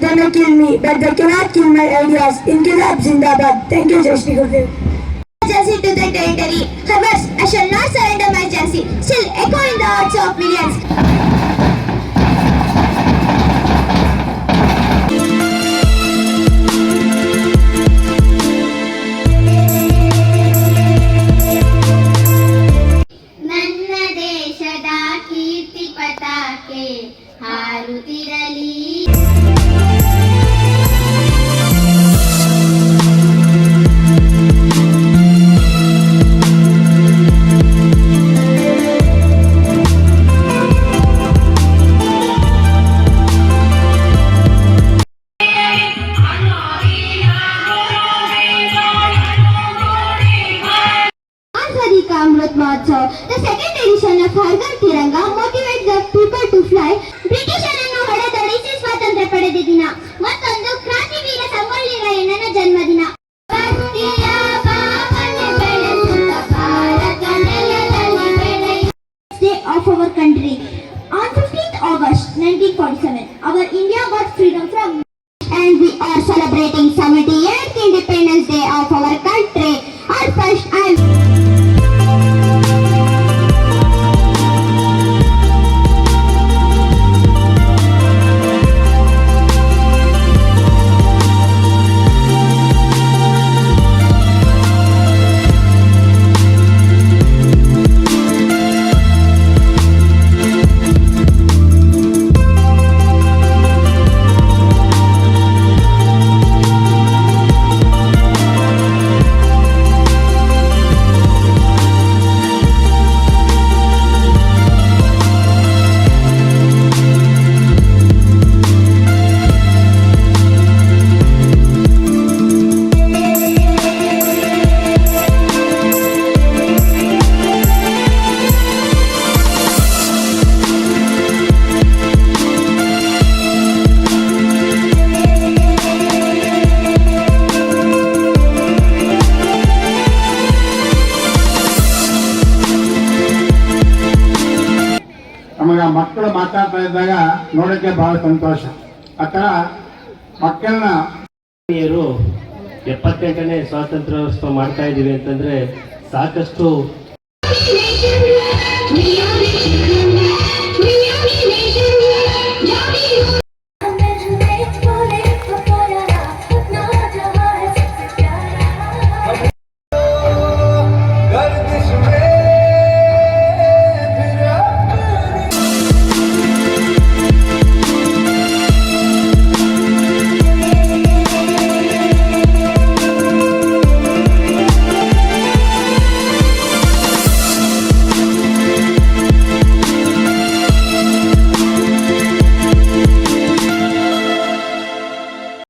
They may kill me, but they cannot kill my ideas. Inkilab Zindabad. Thank you, Jai Shri Gurudev. Jersey to the territory. However, I shall not surrender my jersey. Still echo in the hearts of millions. ನನ್ನ ದೇಶದ ಕೀರ್ತಿ ಪತಾಕೆ ಹಾರುತ್ತಿರಲಿ. Amrit Mahotsav, the second edition of Har Ghar Tiranga motivates the people to fly. ಬ್ರಿಟಿಷರನ್ನು ಹೊಡೆದೊಡಿಸಿ ಸ್ವಾತಂತ್ರ್ಯ ಪಡೆದ ದಿನ. ಮತ್ತೊಂದು ಕ್ರಾಂತಿವೀರ ಸಂಗೊಳ್ಳಿ ರಾಯಣ್ಣನ ಜನ್ಮದಿನ. Day of our country. On 15th August 1947, our India got freedom from, and we are celebrating 78th Independence Day of our country. Our first and ನಮಗೆ ಮಕ್ಕಳು ಮಾತಾಡ್ತಾ ಇದ್ದಾಗ ನೋಡೋಕ್ಕೆ ಬಹಳ ಸಂತೋಷ. ಆ ಥರ ಮಕ್ಕಳನ್ನ 78ನೇ ಸ್ವಾತಂತ್ರ್ಯೋತ್ಸವ ಮಾಡ್ತಾ ಇದ್ದೀವಿ ಅಂತಂದ್ರೆ ಸಾಕಷ್ಟು